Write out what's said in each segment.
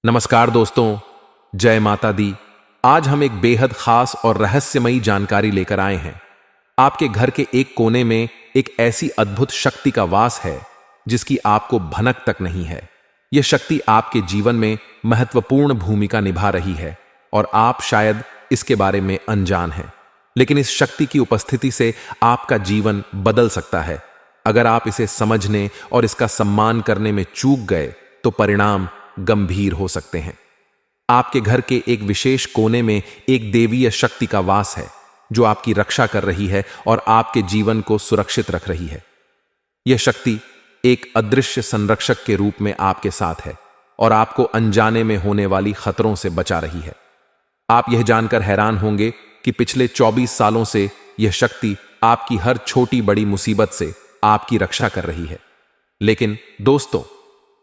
नमस्कार दोस्तों, जय माता दी। आज हम एक बेहद खास और रहस्यमयी जानकारी लेकर आए हैं। आपके घर के एक कोने में एक ऐसी अद्भुत शक्ति का वास है जिसकी आपको भनक तक नहीं है। यह शक्ति आपके जीवन में महत्वपूर्ण भूमिका निभा रही है और आप शायद इसके बारे में अनजान हैं। लेकिन इस शक्ति की उपस्थिति से आपका जीवन बदल सकता है। अगर आप इसे समझने और इसका सम्मान करने में चूक गए तो परिणाम गंभीर हो सकते हैं। आपके घर के एक विशेष कोने में एक देवीय शक्ति का वास है जो आपकी रक्षा कर रही है और आपके जीवन को सुरक्षित रख रही है। यह शक्ति एक अदृश्य संरक्षक के रूप में आपके साथ है और आपको अनजाने में होने वाली खतरों से बचा रही है। आप यह जानकर हैरान होंगे कि पिछले 24 सालों से यह शक्ति आपकी हर छोटी बड़ी मुसीबत से आपकी रक्षा कर रही है। लेकिन दोस्तों,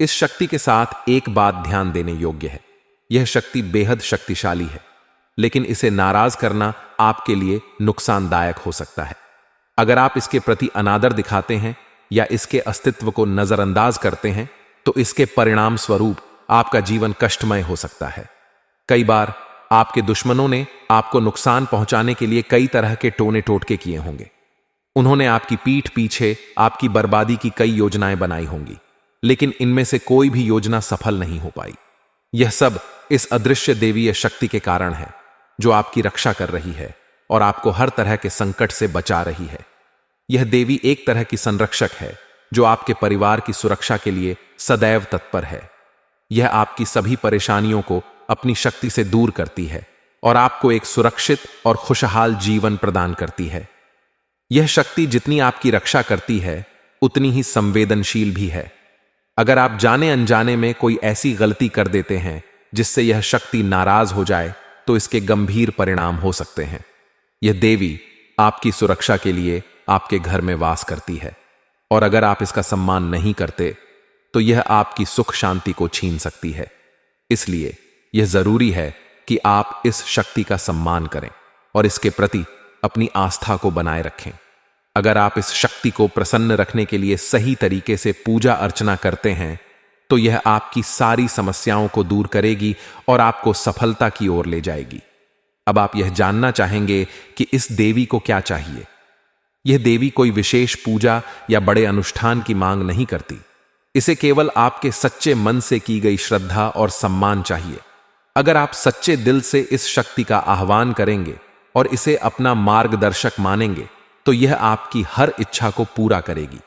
इस शक्ति के साथ एक बात ध्यान देने योग्य है। यह शक्ति बेहद शक्तिशाली है, लेकिन इसे नाराज करना आपके लिए नुकसानदायक हो सकता है। अगर आप इसके प्रति अनादर दिखाते हैं या इसके अस्तित्व को नजरअंदाज करते हैं तो इसके परिणाम स्वरूप आपका जीवन कष्टमय हो सकता है। कई बार आपके दुश्मनों ने आपको नुकसान पहुंचाने के लिए कई तरह के टोने टोटके किए होंगे। उन्होंने आपकी पीठ पीछे आपकी बर्बादी की कई योजनाएं बनाई होंगी, लेकिन इनमें से कोई भी योजना सफल नहीं हो पाई। यह सब इस अदृश्य देवीय शक्ति के कारण है जो आपकी रक्षा कर रही है और आपको हर तरह के संकट से बचा रही है। यह देवी एक तरह की संरक्षक है जो आपके परिवार की सुरक्षा के लिए सदैव तत्पर है। यह आपकी सभी परेशानियों को अपनी शक्ति से दूर करती है और आपको एक सुरक्षित और खुशहाल जीवन प्रदान करती है। यह शक्ति जितनी आपकी रक्षा करती है उतनी ही संवेदनशील भी है। अगर आप जाने अनजाने में कोई ऐसी गलती कर देते हैं जिससे यह शक्ति नाराज हो जाए तो इसके गंभीर परिणाम हो सकते हैं। यह देवी आपकी सुरक्षा के लिए आपके घर में वास करती है और अगर आप इसका सम्मान नहीं करते तो यह आपकी सुख शांति को छीन सकती है। इसलिए यह जरूरी है कि आप इस शक्ति का सम्मान करें और इसके प्रति अपनी आस्था को बनाए रखें। अगर आप इस शक्ति को प्रसन्न रखने के लिए सही तरीके से पूजा अर्चना करते हैं तो यह आपकी सारी समस्याओं को दूर करेगी और आपको सफलता की ओर ले जाएगी। अब आप यह जानना चाहेंगे कि इस देवी को क्या चाहिए। यह देवी कोई विशेष पूजा या बड़े अनुष्ठान की मांग नहीं करती। इसे केवल आपके सच्चे मन से की गई श्रद्धा और सम्मान चाहिए। अगर आप सच्चे दिल से इस शक्ति का आह्वान करेंगे और इसे अपना मार्गदर्शक मानेंगे तो यह आपकी हर इच्छा को पूरा करेगी।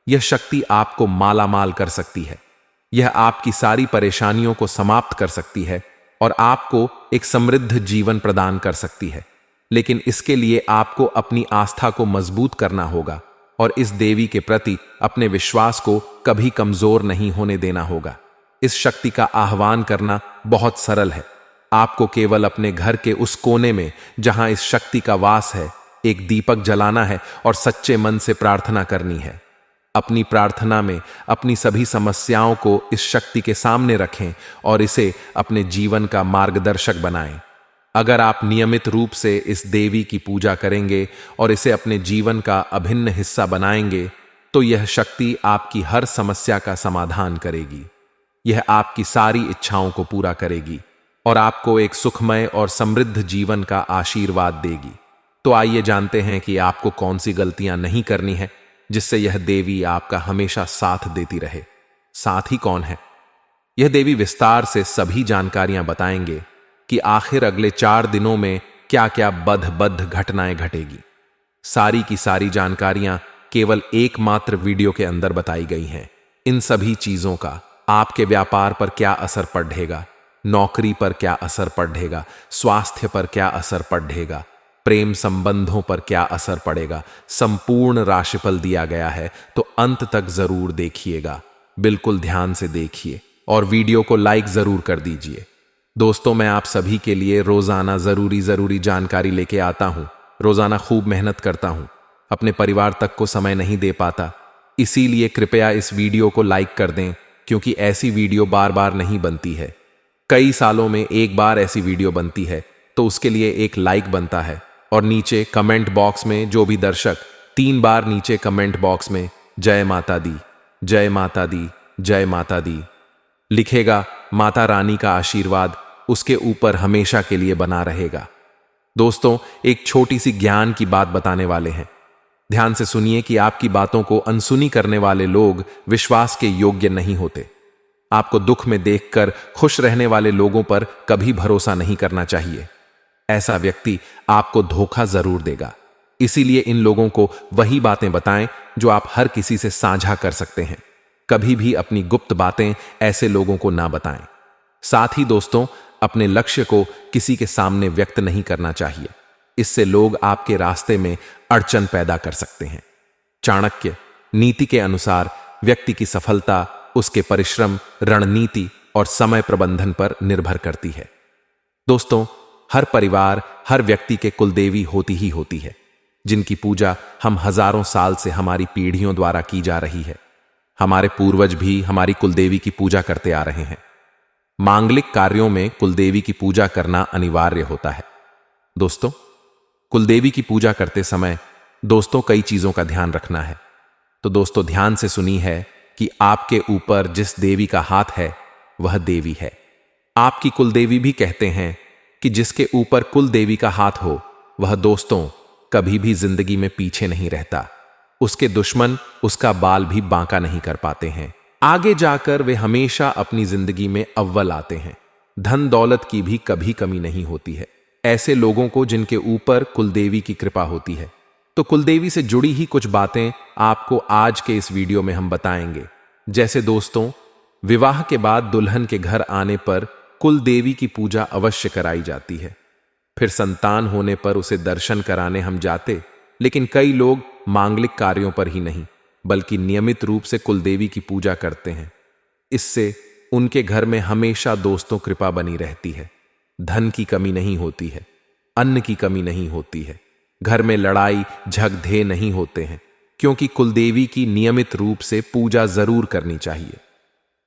यह शक्ति आपको मालामाल कर सकती है। यह आपकी सारी परेशानियों को समाप्त कर सकती है और आपको एक समृद्ध जीवन प्रदान कर सकती है। लेकिन इसके लिए आपको अपनी आस्था को मजबूत करना होगा और इस देवी के प्रति अपने विश्वास को कभी कमजोर नहीं होने देना होगा। इस शक्ति का आह्वान करना बहुत सरल है। आपको केवल अपने घर के उस कोने में जहां इस शक्ति का वास है एक दीपक जलाना है और सच्चे मन से प्रार्थना करनी है। अपनी प्रार्थना में अपनी सभी समस्याओं को इस शक्ति के सामने रखें और इसे अपने जीवन का मार्गदर्शक बनाएं। अगर आप नियमित रूप से इस देवी की पूजा करेंगे और इसे अपने जीवन का अभिन्न हिस्सा बनाएंगे तो यह शक्ति आपकी हर समस्या का समाधान करेगी। यह आपकी सारी इच्छाओं को पूरा करेगी और आपको एक सुखमय और समृद्ध जीवन का आशीर्वाद देगी। तो आइए जानते हैं कि आपको कौन सी गलतियां नहीं करनी है जिससे यह देवी आपका हमेशा साथ देती रहे। साथ ही कौन है? यह देवी विस्तार से सभी जानकारियां बताएंगे कि आखिर अगले 4 दिनों में क्या क्या बद्ध घटनाएं घटेगी। सारी की सारी जानकारियां केवल एकमात्र वीडियो के अंदर बताई गई हैं। इन सभी चीजों का आपके व्यापार पर क्या असर पड़ेगा, नौकरी पर क्या असर पड़ेगा, स्वास्थ्य पर क्या असर पड़ेगा, प्रेम संबंधों पर क्या असर पड़ेगा, संपूर्ण राशिफल दिया गया है। तो अंत तक जरूर देखिएगा। बिल्कुल ध्यान से देखिए और वीडियो को लाइक जरूर कर दीजिए। दोस्तों, मैं आप सभी के लिए रोजाना जरूरी जानकारी लेके आता हूं। रोजाना खूब मेहनत करता हूं, अपने परिवार तक को समय नहीं दे पाता। इसीलिए कृपया इस वीडियो को लाइक कर दें, क्योंकि ऐसी वीडियो बार बार नहीं बनती है। कई सालों में एक बार ऐसी वीडियो बनती है तो उसके लिए एक लाइक बनता है और नीचे कमेंट बॉक्स में जो भी दर्शक 3 बार नीचे कमेंट बॉक्स में जय माता दी, जय माता दी, जय माता दी लिखेगा माता रानी का आशीर्वाद उसके ऊपर हमेशा के लिए बना रहेगा। दोस्तों, एक छोटी सी ज्ञान की बात बताने वाले हैं। ध्यान से सुनिए कि आपकी बातों को अनसुनी करने वाले लोग विश्वास के योग्य नहीं होते। आपको दुख में देखकर खुश रहने वाले लोगों पर कभी भरोसा नहीं करना चाहिए। ऐसा व्यक्ति आपको धोखा जरूर देगा। इसीलिए इन लोगों को वही बातें बताएं जो आप हर किसी से साझा कर सकते हैं। कभी भी अपनी गुप्त बातें ऐसे लोगों को ना बताएं। साथ ही दोस्तों, अपने लक्ष्य को किसी के सामने व्यक्त नहीं करना चाहिए। इससे लोग आपके रास्ते में अड़चन पैदा कर सकते हैं। चाणक्य नीति के अनुसार व्यक्ति की सफलता उसके परिश्रम, रणनीति और समय प्रबंधन पर निर्भर करती है। दोस्तों, हर परिवार, हर व्यक्ति के कुलदेवी होती ही होती है, जिनकी पूजा हम हजारों साल से हमारी पीढ़ियों द्वारा की जा रही है। हमारे पूर्वज भी हमारी कुलदेवी की पूजा करते आ रहे हैं। मांगलिक कार्यों में कुलदेवी की पूजा करना अनिवार्य होता है। दोस्तों, कुलदेवी की पूजा करते समय दोस्तों कई चीजों का ध्यान रखना है। तो दोस्तों, ध्यान से सुनी है कि आपके ऊपर जिस देवी का हाथ है वह देवी है। आपकी कुलदेवी भी कहते हैं कि जिसके ऊपर कुलदेवी का हाथ हो वह दोस्तों कभी भी जिंदगी में पीछे नहीं रहता। उसके दुश्मन उसका बाल भी बांका नहीं कर पाते हैं। आगे जाकर वे हमेशा अपनी जिंदगी में अव्वल आते हैं। धन दौलत की भी कभी कमी नहीं होती है। ऐसे लोगों को जिनके ऊपर कुलदेवी की कृपा होती है। तो कुलदेवी से जुड़ी ही कुछ बातें आपको आज के इस वीडियो में हम बताएंगे। जैसे दोस्तों, विवाह के बाद दुल्हन के घर आने पर कुलदेवी की पूजा अवश्य कराई जाती है। फिर संतान होने पर उसे दर्शन कराने हम जाते, लेकिन कई लोग मांगलिक कार्यों पर ही नहीं बल्कि नियमित रूप से कुलदेवी की पूजा करते हैं। इससे उनके घर में हमेशा दोस्तों कृपा बनी रहती है। धन की कमी नहीं होती है, अन्न की कमी नहीं होती है, घर में लड़ाई झगड़े नहीं होते हैं, क्योंकि कुलदेवी की नियमित रूप से पूजा जरूर करनी चाहिए।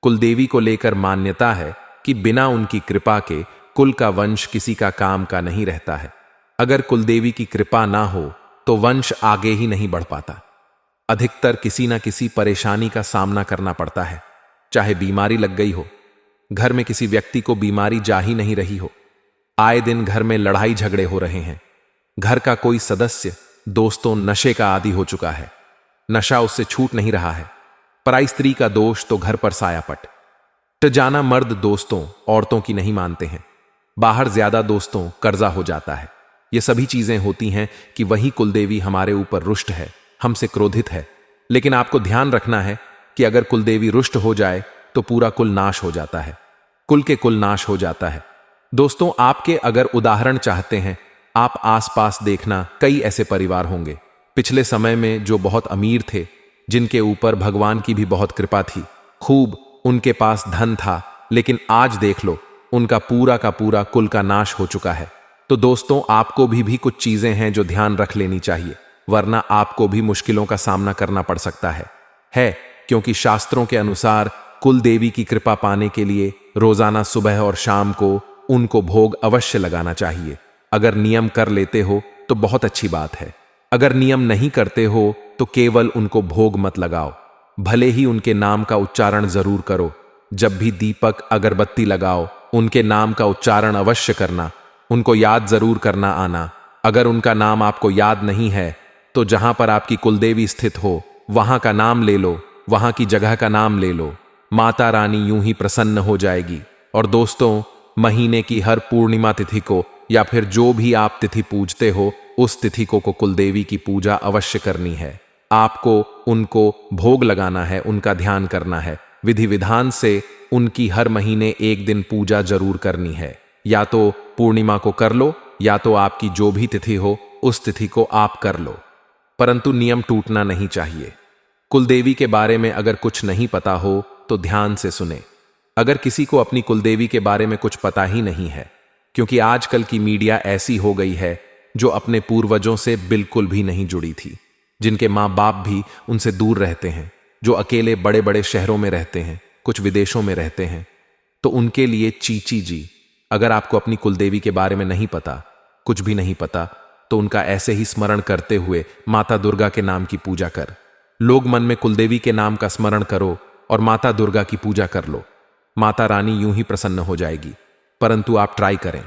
कुलदेवी को लेकर मान्यता है कि बिना उनकी कृपा के कुल का वंश किसी का काम का नहीं रहता है। अगर कुलदेवी की कृपा ना हो तो वंश आगे ही नहीं बढ़ पाता। अधिकतर किसी ना किसी परेशानी का सामना करना पड़ता है। चाहे बीमारी लग गई हो, घर में किसी व्यक्ति को बीमारी जा ही नहीं रही हो, आए दिन घर में लड़ाई झगड़े हो रहे हैं, घर का कोई सदस्य दोस्तों नशे का आदी हो चुका है, नशा उससे छूट नहीं रहा है, पराई स्त्री का दोष तो घर पर सायापट, जाना मर्द दोस्तों औरतों की नहीं मानते हैं, बाहर ज्यादा दोस्तों कर्जा हो जाता है। ये सभी चीजें होती हैं कि वही कुलदेवी हमारे ऊपर रुष्ट है, हमसे क्रोधित है। लेकिन आपको ध्यान रखना है कि अगर कुलदेवी रुष्ट हो जाए तो पूरा कुल नाश हो जाता है, कुल के कुल नाश हो जाता है। दोस्तों, आपके अगर उदाहरण चाहते हैं, आप आसपास देखना कई ऐसे परिवार होंगे पिछले समय में जो बहुत अमीर थे, जिनके ऊपर भगवान की भी बहुत कृपा थी, खूब उनके पास धन था, लेकिन आज देख लो उनका पूरा का पूरा कुल का नाश हो चुका है। तो दोस्तों, आपको भी कुछ चीजें हैं जो ध्यान रख लेनी चाहिए, वरना आपको भी मुश्किलों का सामना करना पड़ सकता है क्योंकि शास्त्रों के अनुसार कुल देवी की कृपा पाने के लिए रोजाना सुबह और शाम को उनको भोग अवश्य लगाना चाहिए। अगर नियम कर लेते हो तो बहुत अच्छी बात है, अगर नियम नहीं करते हो तो केवल उनको भोग मत लगाओ, भले ही उनके नाम का उच्चारण जरूर करो। जब भी दीपक अगरबत्ती लगाओ उनके नाम का उच्चारण अवश्य करना, उनको याद जरूर करना आना। अगर उनका नाम आपको याद नहीं है तो जहां पर आपकी कुलदेवी स्थित हो वहां का नाम ले लो, वहां की जगह का नाम ले लो, माता रानी यूं ही प्रसन्न हो जाएगी। और दोस्तों, महीने की हर पूर्णिमा तिथि को या फिर जो भी आप तिथि पूजते हो उस तिथि को कुलदेवी की पूजा अवश्य करनी है। आपको उनको भोग लगाना है, उनका ध्यान करना है, विधि विधान से उनकी हर महीने एक दिन पूजा जरूर करनी है। या तो पूर्णिमा को कर लो या तो आपकी जो भी तिथि हो उस तिथि को आप कर लो, परंतु नियम टूटना नहीं चाहिए। कुलदेवी के बारे में अगर कुछ नहीं पता हो तो ध्यान से सुने। अगर किसी को अपनी कुलदेवी के बारे में कुछ पता ही नहीं है, क्योंकि आजकल की मीडिया ऐसी हो गई है जो अपने पूर्वजों से बिल्कुल भी नहीं जुड़ी थी, जिनके माँ बाप भी उनसे दूर रहते हैं, जो अकेले बड़े बड़े शहरों में रहते हैं, कुछ विदेशों में रहते हैं, तो उनके लिए चीची जी, अगर आपको अपनी कुलदेवी के बारे में नहीं पता, कुछ भी नहीं पता, तो उनका ऐसे ही स्मरण करते हुए माता दुर्गा के नाम की पूजा कर। लोग मन में कुलदेवी के नाम का स्मरण करो और माता दुर्गा की पूजा कर लो। माता रानी यूं ही प्रसन्न हो जाएगी। परंतु आप ट्राई करें।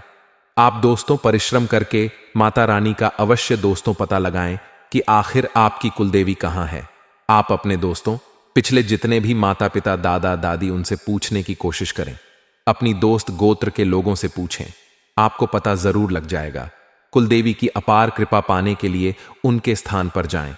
आप दोस्तों परिश्रम करके माता रानी का अवश्य दोस्तों पता लगाएं कि आखिर आपकी कुलदेवी कहां है। आप अपने दोस्तों पिछले जितने भी माता पिता दादा दादी उनसे पूछने की कोशिश करें। अपनी दोस्त गोत्र के लोगों से पूछें, आपको पता जरूर लग जाएगा। कुलदेवी की अपार कृपा पाने के लिए उनके स्थान पर जाएं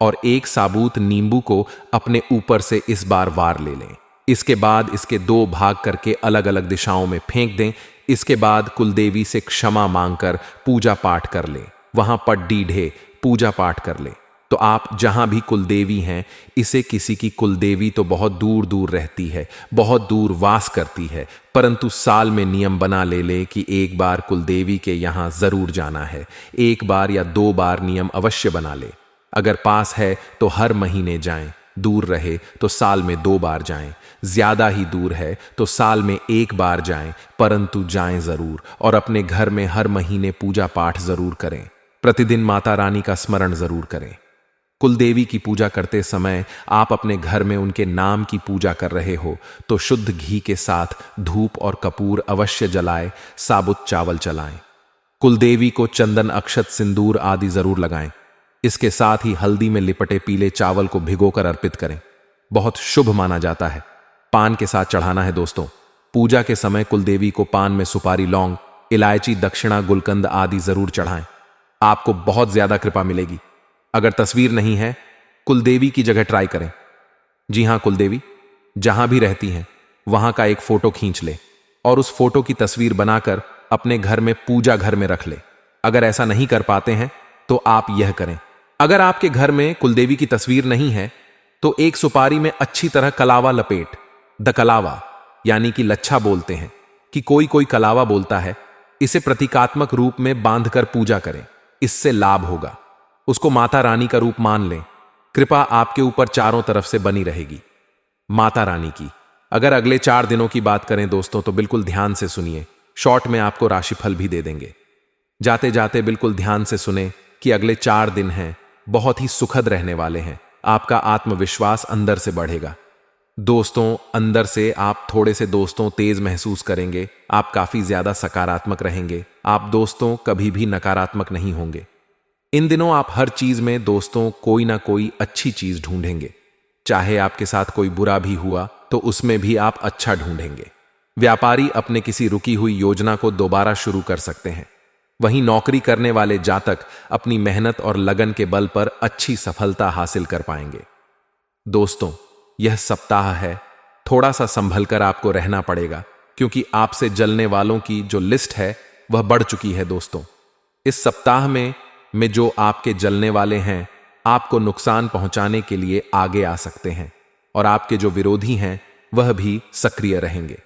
और एक साबुत नींबू को अपने ऊपर से इस बार वार ले लें। इसके बाद इसके 2 भाग करके अलग अलग दिशाओं में फेंक दें। इसके बाद कुलदेवी से क्षमा मांगकर पूजा पाठ कर ले। वहां पड्डी ढे पूजा पाठ कर ले। तो आप जहां भी कुलदेवी हैं, इसे किसी की कुलदेवी तो बहुत दूर दूर रहती है, बहुत दूर वास करती है, परंतु साल में नियम बना ले कि एक बार कुलदेवी के यहां जरूर जाना है। 1 बार या 2 बार नियम अवश्य बना ले। अगर पास है तो हर महीने जाएं, दूर रहे तो साल में 2 बार जाएं, ज्यादा ही दूर है तो साल में 1 बार जाएं, परंतु जाएं जरूर। और अपने घर में हर महीने पूजा पाठ जरूर करें। प्रतिदिन माता रानी का स्मरण जरूर करें। कुलदेवी की पूजा करते समय आप अपने घर में उनके नाम की पूजा कर रहे हो तो शुद्ध घी के साथ धूप और कपूर अवश्य जलाएं, साबुत चावल चलाएं। कुलदेवी को चंदन अक्षत सिंदूर आदि जरूर लगाएं। इसके साथ ही हल्दी में लिपटे पीले चावल को भिगोकर अर्पित करें। बहुत शुभ माना जाता है। पान के साथ चढ़ाना है दोस्तों। पूजा के समय कुलदेवी को पान में सुपारी, लौंग, इलायची, दक्षिणा, गुलकंद आदि जरूर चढ़ाएं। आपको बहुत ज्यादा कृपा मिलेगी। अगर तस्वीर नहीं है, कुलदेवी की जगह ट्राई करें। जी हां, कुलदेवी जहां भी रहती हैं वहां का एक फोटो खींच ले और उस फोटो की तस्वीर बनाकर अपने घर में पूजा घर में रख ले। अगर ऐसा नहीं कर पाते हैं तो आप यह करें। अगर आपके घर में कुलदेवी की तस्वीर नहीं है तो एक सुपारी में अच्छी तरह कलावा लपेट, दकलावा यानी कि लच्छा बोलते हैं कि कोई कोई कलावा बोलता है, इसे प्रतीकात्मक रूप में बांधकर पूजा करें। इससे लाभ होगा। उसको माता रानी का रूप मान लें। कृपा आपके ऊपर चारों तरफ से बनी रहेगी। माता रानी की अगर अगले 4 दिनों की बात करें दोस्तों तो बिल्कुल ध्यान से सुनिए। शॉर्ट में आपको राशिफल भी दे देंगे। जाते जाते बिल्कुल ध्यान से सुने कि अगले 4 दिन हैं, बहुत ही सुखद रहने वाले हैं। आपका आत्मविश्वास अंदर से बढ़ेगा। दोस्तों अंदर से आप थोड़े से दोस्तों तेज महसूस करेंगे। आप काफी ज्यादा सकारात्मक रहेंगे। आप दोस्तों कभी भी नकारात्मक नहीं होंगे। इन दिनों आप हर चीज में दोस्तों कोई ना कोई अच्छी चीज ढूंढेंगे। चाहे आपके साथ कोई बुरा भी हुआ तो उसमें भी आप अच्छा ढूंढेंगे। व्यापारी अपने किसी रुकी हुई योजना को दोबारा शुरू कर सकते हैं। वहीं नौकरी करने वाले जातक अपनी मेहनत और लगन के बल पर अच्छी सफलता हासिल कर पाएंगे। दोस्तों यह सप्ताह है, थोड़ा सा संभल कर आपको रहना पड़ेगा क्योंकि आपसे जलने वालों की जो लिस्ट है वह बढ़ चुकी है। दोस्तों इस सप्ताह में जो आपके जलने वाले हैं आपको नुकसान पहुंचाने के लिए आगे आ सकते हैं और आपके जो विरोधी हैं वह भी सक्रिय रहेंगे।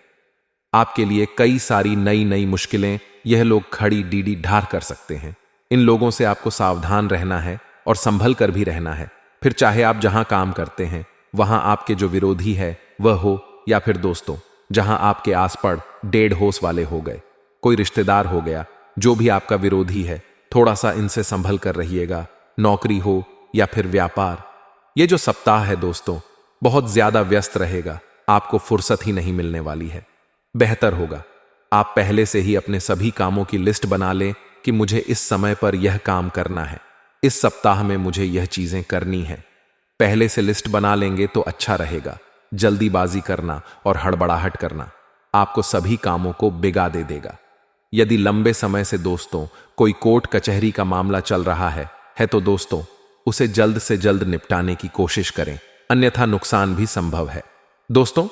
आपके लिए कई सारी नई नई मुश्किलें यह लोग खड़ी डीडी ढार कर सकते हैं। इन लोगों से आपको सावधान रहना है और संभल कर भी रहना है। फिर चाहे आप जहां काम करते हैं वहां आपके जो विरोधी है वह हो, या फिर दोस्तों जहां आपके आस पड़ 1.5 होश वाले हो गए, कोई रिश्तेदार हो गया, जो भी आपका विरोधी है थोड़ा सा इनसे संभल कर रहिएगा। नौकरी हो या फिर व्यापार, ये जो सप्ताह है दोस्तों बहुत ज्यादा व्यस्त रहेगा। आपको फुर्सत ही नहीं मिलने वाली है। बेहतर होगा आप पहले से ही अपने सभी कामों की लिस्ट बना लें कि मुझे इस समय पर यह काम करना है, इस सप्ताह में मुझे यह चीजें करनी है। पहले से लिस्ट बना लेंगे तो अच्छा रहेगा। जल्दीबाजी करना और हड़बड़ाहट करना आपको सभी कामों को बिगा दे देगा। यदि लंबे समय से दोस्तों कोई कोर्ट कचहरी का मामला चल रहा है तो दोस्तों उसे जल्द से जल्द निपटाने की कोशिश करें, अन्यथा नुकसान भी संभव है। दोस्तों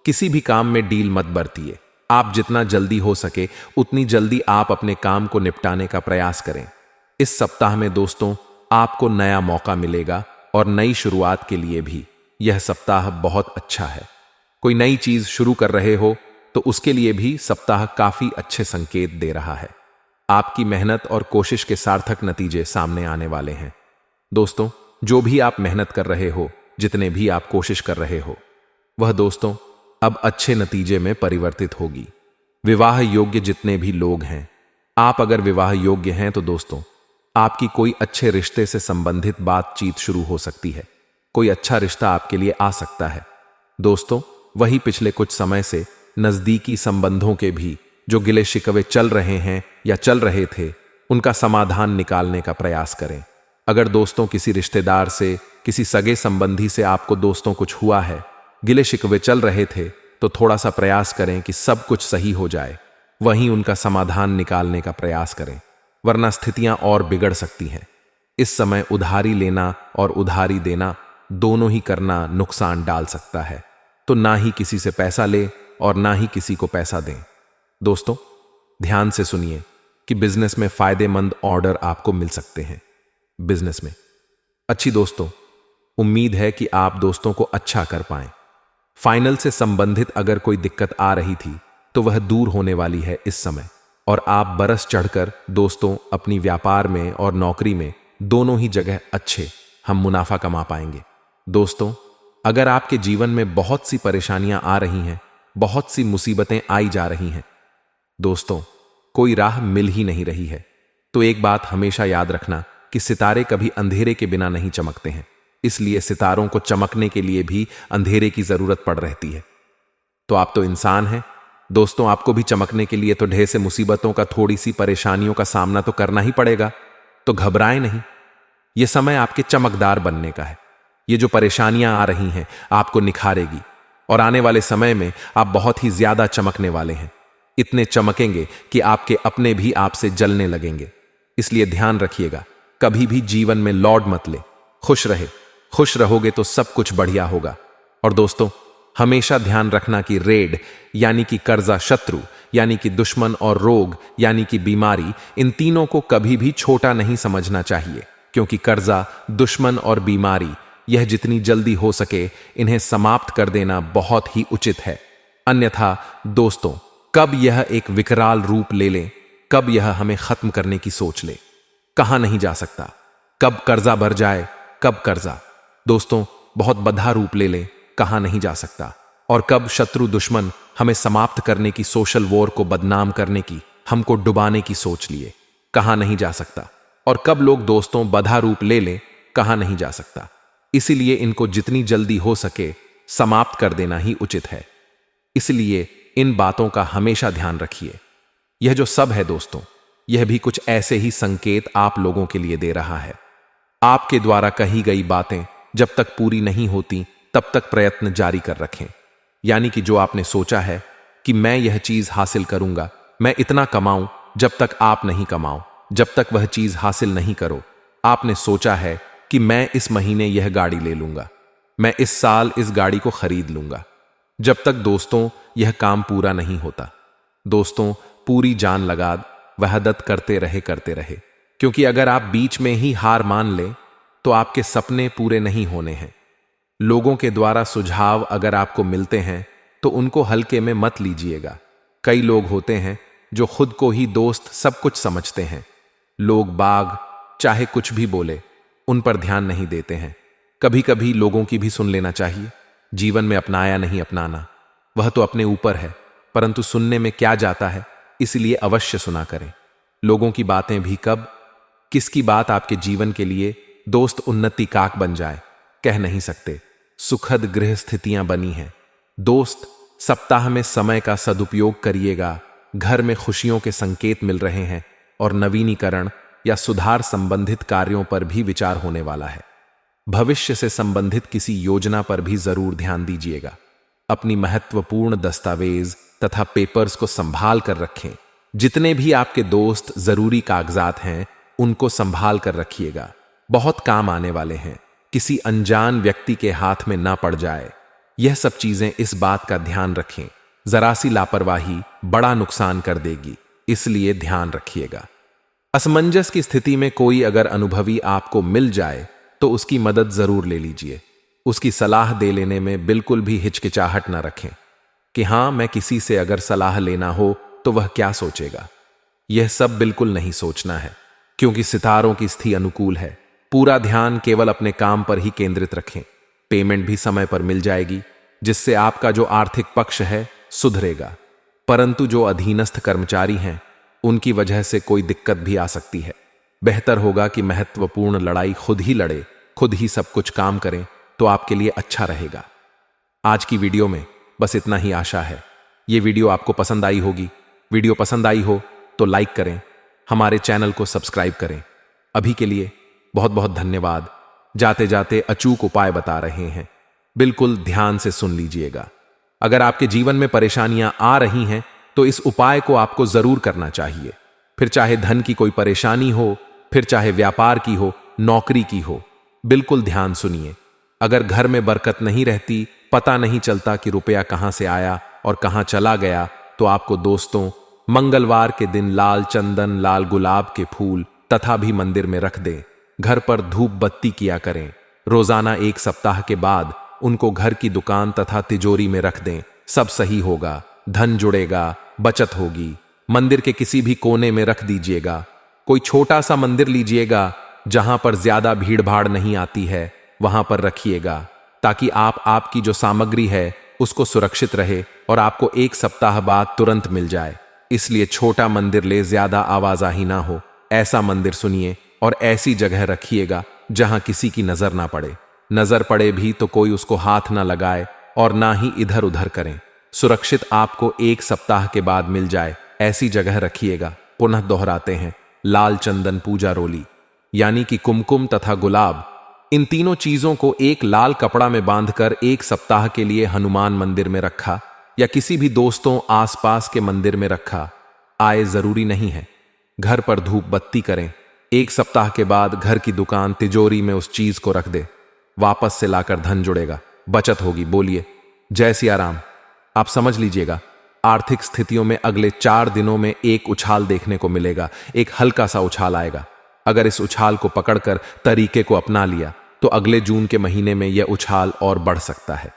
किसी भी काम में डील मत बरतिए। आप जितना जल्दी हो सके उतनी जल्दी आप अपने काम को निपटाने का प्रयास करें। इस सप्ताह में दोस्तों आपको नया मौका मिलेगा और नई शुरुआत के लिए भी यह सप्ताह बहुत अच्छा है। कोई नई चीज शुरू कर रहे हो तो उसके लिए भी सप्ताह काफी अच्छे संकेत दे रहा है। आपकी मेहनत और कोशिश के सार्थक नतीजे सामने आने वाले हैं। दोस्तों जो भी आप मेहनत कर रहे हो, जितने भी आप कोशिश कर रहे हो, वह दोस्तों अब अच्छे नतीजे में परिवर्तित होगी। विवाह योग्य जितने भी लोग हैं, आप अगर विवाह योग्य हैं तो दोस्तों आपकी कोई अच्छे रिश्ते से संबंधित बातचीत शुरू हो सकती है। कोई अच्छा रिश्ता आपके लिए आ सकता है। दोस्तों वही पिछले कुछ समय से नजदीकी संबंधों के भी जो गिले शिकवे चल रहे हैं या चल रहे थे, उनका समाधान निकालने का प्रयास करें। अगर दोस्तों किसी रिश्तेदार से, किसी सगे संबंधी से आपको दोस्तों कुछ हुआ है, गिले शिकवे चल रहे थे, तो थोड़ा सा प्रयास करें कि सब कुछ सही हो जाए, वहीं उनका समाधान निकालने का प्रयास करें, वरना स्थितियां और बिगड़ सकती हैं। इस समय उधारी लेना और उधारी देना दोनों ही करना नुकसान डाल सकता है, तो ना ही किसी से पैसा ले और ना ही किसी को पैसा दें। दोस्तों, ध्यान से सुनिए कि बिजनेस में फायदेमंद ऑर्डर आपको मिल सकते हैं। बिजनेस में अच्छी दोस्तों, उम्मीद है कि आप दोस्तों को अच्छा कर पाएं। फाइनल से संबंधित अगर कोई दिक्कत आ रही थी तो वह दूर होने वाली है इस समय, और आप बरस चढ़कर दोस्तों अपनी व्यापार में और नौकरी में दोनों ही जगह अच्छे हम मुनाफा कमा पाएंगे। दोस्तों, अगर आपके जीवन में बहुत सी परेशानियां आ रही हैं, बहुत सी मुसीबतें आई जा रही हैं, दोस्तों कोई राह मिल ही नहीं रही है, तो एक बात हमेशा याद रखना कि सितारे कभी अंधेरे के बिना नहीं चमकते हैं, इसलिए सितारों को चमकने के लिए भी अंधेरे की जरूरत पड़ रहती है। तो आप तो इंसान हैं दोस्तों, आपको भी चमकने के लिए तो ढेर से मुसीबतों का, थोड़ी सी परेशानियों का सामना तो करना ही पड़ेगा। तो घबराएं नहीं, यह समय आपके चमकदार बनने का है। ये जो परेशानियां आ रही हैं आपको निखारेगी, और आने वाले समय में आप बहुत ही ज्यादा चमकने वाले हैं। इतने चमकेंगे कि आपके अपने भी आपसे जलने लगेंगे। इसलिए ध्यान रखिएगा, कभी भी जीवन में लौट मत ले, खुश रहोगे तो सब कुछ बढ़िया होगा। और दोस्तों, हमेशा ध्यान रखना कि रेड यानी कि कर्जा, शत्रु यानी कि दुश्मन, और रोग यानी कि बीमारी, इन तीनों को कभी भी छोटा नहीं समझना चाहिए, क्योंकि कर्जा, दुश्मन और बीमारी, यह जितनी जल्दी हो सके इन्हें समाप्त कर देना बहुत ही उचित है। अन्यथा दोस्तों, कब यह एक विकराल रूप ले ले, कब यह हमें खत्म करने की सोच ले, कहां नहीं जा सकता। कब कर्जा भर जाए, कब कर्जा दोस्तों बहुत बड़ा रूप ले ले, कहां नहीं जा सकता। और कब शत्रु दुश्मन हमें समाप्त करने की, सोशल वॉर को बदनाम करने की, हमको डुबाने की सोच लिए, कहां नहीं जा सकता। और कब लोग दोस्तों बड़ा रूप ले ले, कहां नहीं जा सकता। इसीलिए इनको जितनी जल्दी हो सके समाप्त कर देना ही उचित है। इसलिए इन बातों का हमेशा ध्यान रखिए। यह जो सब है दोस्तों, यह भी कुछ ऐसे ही संकेत आप लोगों के लिए दे रहा है। आपके द्वारा कही गई बातें जब तक पूरी नहीं होती तब तक प्रयत्न जारी कर रखें। यानी कि जो आपने सोचा है कि मैं यह चीज हासिल करूंगा, मैं इतना कमाऊं, जब तक आप नहीं कमाओ, जब तक वह चीज हासिल नहीं करो। आपने सोचा है कि मैं इस महीने यह गाड़ी ले लूंगा, मैं इस साल इस गाड़ी को खरीद लूंगा, जब तक दोस्तों यह काम पूरा नहीं होता, दोस्तों पूरी जान लगा वहदत करते रहे, क्योंकि अगर आप बीच में ही हार मान ले तो आपके सपने पूरे नहीं होने हैं। लोगों के द्वारा सुझाव अगर आपको मिलते हैं तो उनको हल्के में मत लीजिएगा। कई लोग होते हैं जो खुद को ही दोस्त सब कुछ समझते हैं। लोग बाग चाहे कुछ भी बोले, उन पर ध्यान नहीं देते हैं। कभी कभी लोगों की भी सुन लेना चाहिए। जीवन में अपनाया नहीं अपनाना, वह तो अपने ऊपर है, परंतु सुनने में क्या जाता है, इसलिए अवश्य सुना करें। लोगों की बातें भी कब किसकी बात आपके जीवन के लिए दोस्त उन्नति काक बन जाए, कह नहीं सकते। सुखद गृह स्थितियां बनी हैं। दोस्त, सप्ताह में समय का सदुपयोग करिएगा। घर में खुशियों के संकेत मिल रहे हैं और नवीनीकरण या सुधार संबंधित कार्यों पर भी विचार होने वाला है। भविष्य से संबंधित किसी योजना पर भी जरूर ध्यान दीजिएगा। अपनी महत्वपूर्ण दस्तावेज तथा पेपर्स को संभाल कर रखें। जितने भी आपके दोस्त जरूरी कागजात हैं उनको संभाल कर रखिएगा, बहुत काम आने वाले हैं। किसी अनजान व्यक्ति के हाथ में ना पड़ जाए, यह सब चीजें इस बात का ध्यान रखें। जरा सी लापरवाही बड़ा नुकसान कर देगी, इसलिए ध्यान रखिएगा। असमंजस की स्थिति में कोई अगर अनुभवी आपको मिल जाए तो उसकी मदद जरूर ले लीजिए। उसकी सलाह दे लेने में बिल्कुल भी हिचकिचाहट ना रखें कि हां, मैं किसी से अगर सलाह लेना हो तो वह क्या सोचेगा। यह सब बिल्कुल नहीं सोचना है, क्योंकि सितारों की स्थिति अनुकूल है। पूरा ध्यान केवल अपने काम पर ही केंद्रित रखें। पेमेंट भी समय पर मिल जाएगी, जिससे आपका जो आर्थिक पक्ष है सुधरेगा। परंतु जो अधीनस्थ कर्मचारी हैं उनकी वजह से कोई दिक्कत भी आ सकती है। बेहतर होगा कि महत्वपूर्ण लड़ाई खुद ही लड़े, खुद ही सब कुछ काम करें, तो आपके लिए अच्छा रहेगा। आज की वीडियो में बस इतना ही आशा है ये वीडियो आपको पसंद आई होगी। वीडियो पसंद आई हो तो लाइक करें, हमारे चैनल को सब्सक्राइब करें। अभी के लिए बहुत बहुत धन्यवाद। जाते जाते अचूक उपाय बता रहे हैं, बिल्कुल ध्यान से सुन लीजिएगा। अगर आपके जीवन में परेशानियां आ रही हैं तो इस उपाय को आपको जरूर करना चाहिए। फिर चाहे धन की कोई परेशानी हो, फिर चाहे व्यापार की हो, नौकरी की हो, बिल्कुल ध्यान सुनिए। अगर घर में बरकत नहीं रहती, पता नहीं चलता कि रुपया कहां से आया और कहां चला गया, तो आपको दोस्तों मंगलवार के दिन लाल चंदन, लाल गुलाब के फूल तथा भी मंदिर में रख दें। घर पर धूप बत्ती किया करें। रोजाना 1 सप्ताह के बाद उनको घर की दुकान तथा तिजोरी में रख दें। सब सही होगा, धन जुड़ेगा, बचत होगी। मंदिर के किसी भी कोने में रख दीजिएगा। कोई छोटा सा मंदिर लीजिएगा जहां पर ज्यादा भीड़ भाड़ नहीं आती है, वहां पर रखिएगा, ताकि आपकी जो सामग्री है उसको सुरक्षित रहे और आपको 1 सप्ताह बाद तुरंत मिल जाए। इसलिए छोटा मंदिर ले, ज्यादा आवाजाही ना हो, ऐसा मंदिर सुनिए और ऐसी जगह रखिएगा जहां किसी की नजर ना पड़े। नजर पड़े भी तो कोई उसको हाथ ना लगाए और ना ही इधर उधर करें। सुरक्षित आपको 1 सप्ताह के बाद मिल जाए, ऐसी जगह रखिएगा। पुनः दोहराते हैं, लाल चंदन पूजा रोली यानी कि कुमकुम तथा गुलाब, इन तीनों चीजों को एक लाल कपड़ा में बांधकर 1 सप्ताह के लिए हनुमान मंदिर में रखा या किसी भी दोस्तों आसपास के मंदिर में रखा। आय जरूरी नहीं है। घर पर धूप बत्ती करें। 1 सप्ताह के बाद घर की दुकान तिजोरी में उस चीज को रख दे। वापस से लाकर धन जुड़ेगा, बचत होगी। बोलिए जय सिया राम। आप समझ लीजिएगा, आर्थिक स्थितियों में अगले 4 दिनों में एक उछाल देखने को मिलेगा। एक हल्का सा उछाल आएगा। अगर इस उछाल को पकड़कर तरीके को अपना लिया तो अगले जून के महीने में यह उछाल और बढ़ सकता है।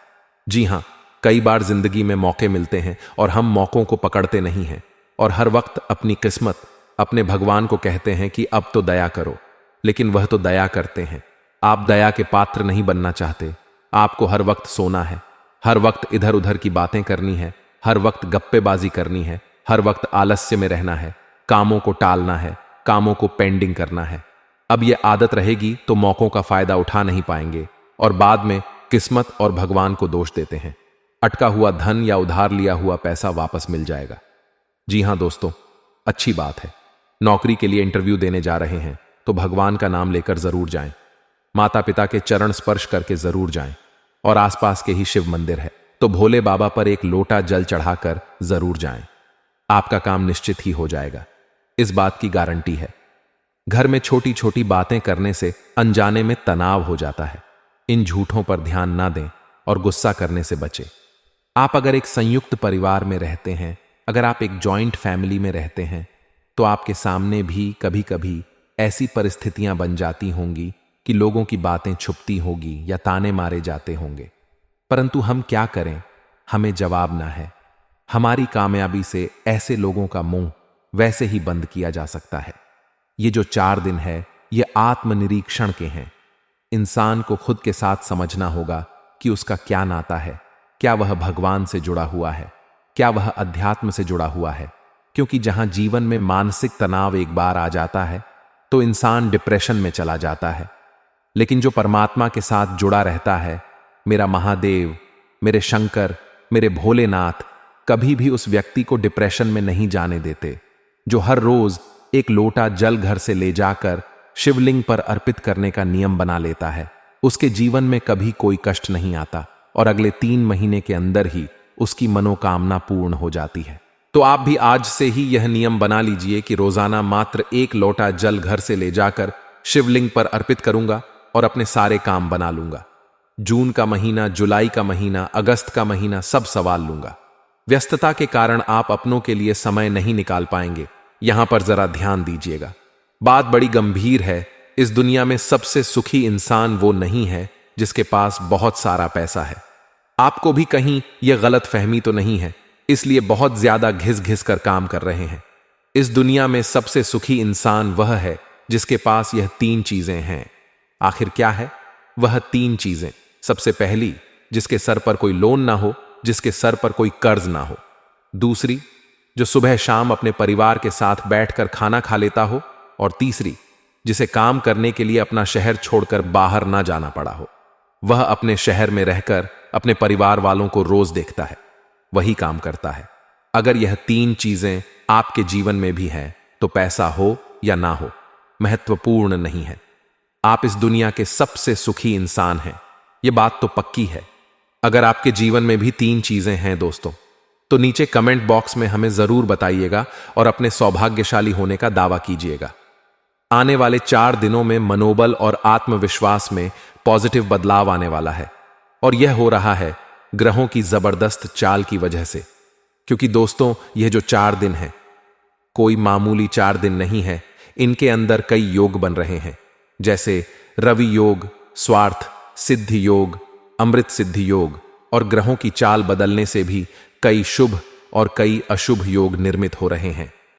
जी हां, कई बार जिंदगी में मौके मिलते हैं और हम मौकों को पकड़ते नहीं हैं और हर वक्त अपनी किस्मत, अपने भगवान को कहते हैं कि अब तो दया करो, लेकिन वह तो दया करते हैं। आप दया के पात्र नहीं बनना चाहते। आपको हर वक्त सोना है, हर वक्त इधर उधर की बातें करनी है, हर वक्त गप्पेबाजी करनी है, हर वक्त आलस्य में रहना है, कामों को टालना है, कामों को पेंडिंग करना है। अब यह आदत रहेगी तो मौकों का फायदा उठा नहीं पाएंगे और बाद में किस्मत और भगवान को दोष देते हैं। अटका हुआ धन या उधार लिया हुआ पैसा वापस मिल जाएगा। जी हां दोस्तों, अच्छी बात है। नौकरी के लिए इंटरव्यू देने जा रहे हैं तो भगवान का नाम लेकर जरूर जाएं। माता पिता के चरण स्पर्श करके जरूर जाएं और आसपास के ही शिव मंदिर है तो भोले बाबा पर एक लोटा जल चढ़ाकर जरूर जाएं। आपका काम निश्चित ही हो जाएगा, इस बात की गारंटी है। घर में छोटी छोटी बातें करने से अनजाने में तनाव हो जाता है। इन झूठों पर ध्यान ना दें और गुस्सा करने से बचें। आप अगर एक संयुक्त परिवार में रहते हैं, अगर आप एक जॉइंट फैमिली में रहते हैं, तो आपके सामने भी कभी कभी ऐसी परिस्थितियां बन जाती होंगी कि लोगों की बातें छुपती होगी या ताने मारे जाते होंगे। परंतु हम क्या करें, हमें जवाब ना है। हमारी कामयाबी से ऐसे लोगों का मुंह वैसे ही बंद किया जा सकता है। ये जो 4 दिन है, ये आत्मनिरीक्षण के हैं। इंसान को खुद के साथ समझना होगा कि उसका क्या नाता है। क्या वह भगवान से जुड़ा हुआ है, क्या वह अध्यात्म से जुड़ा हुआ है। क्योंकि जहां जीवन में मानसिक तनाव एक बार आ जाता है तो इंसान डिप्रेशन में चला जाता है। लेकिन जो परमात्मा के साथ जुड़ा रहता है, मेरा महादेव, मेरे शंकर, मेरे भोलेनाथ, कभी भी उस व्यक्ति को डिप्रेशन में नहीं जाने देते। जो हर रोज एक लोटा जल घर से ले जाकर शिवलिंग पर अर्पित करने का नियम बना लेता है, उसके जीवन में कभी कोई कष्ट नहीं आता और अगले 3 महीने के अंदर ही उसकी मनोकामना पूर्ण हो जाती है। तो आप भी आज से ही यह नियम बना लीजिए कि रोजाना मात्र 1 लोटा जल घर से ले जाकर शिवलिंग पर अर्पित करूंगा और अपने सारे काम बना लूंगा। जून का महीना, जुलाई का महीना, अगस्त का महीना सब संभाल लूंगा। व्यस्तता के कारण आप अपनों के लिए समय नहीं निकाल पाएंगे। यहां पर जरा ध्यान दीजिएगा, बात बड़ी गंभीर है। इस दुनिया में सबसे सुखी इंसान वो नहीं है जिसके पास बहुत सारा पैसा है। आपको भी कहीं यह गलत फहमी तो नहीं है, इसलिए बहुत ज्यादा घिस घिस कर काम कर रहे हैं। इस दुनिया में सबसे सुखी इंसान वह है जिसके पास यह 3 चीजें हैं। आखिर क्या है वह 3 चीजें? सबसे पहली, जिसके सर पर कोई लोन ना हो, जिसके सर पर कोई कर्ज ना हो। दूसरी, जो सुबह शाम अपने परिवार के साथ बैठकर खाना खा लेता हो। और तीसरी, जिसे काम करने के लिए अपना शहर छोड़कर बाहर ना जाना पड़ा हो। वह अपने शहर में रहकर अपने परिवार वालों को रोज देखता है, वही काम करता है। अगर यह तीन चीजें आपके जीवन में भी हैं, तो पैसा हो या ना हो, महत्वपूर्ण नहीं है। आप इस दुनिया के सबसे सुखी इंसान हैं, यह बात तो पक्की है। अगर आपके जीवन में भी तीन चीजें हैं दोस्तों, तो नीचे कमेंट बॉक्स में हमें जरूर बताइएगा और अपने सौभाग्यशाली होने का दावा कीजिएगा। आने वाले 4 दिनों में मनोबल और आत्मविश्वास में पॉजिटिव बदलाव आने वाला है, और यह हो रहा है ग्रहों की जबरदस्त चाल की वजह से। क्योंकि दोस्तों, यह जो 4 दिन है, कोई मामूली 4 दिन नहीं है। इनके अंदर कई योग बन रहे हैं, जैसे रवि योग, स्वार्थ सिद्धि योग, अमृत सिद्धि योग, और ग्रहों की चाल बदलने से भी कई शुभ और कई अशुभ योग निर्मित हो रहे हैं।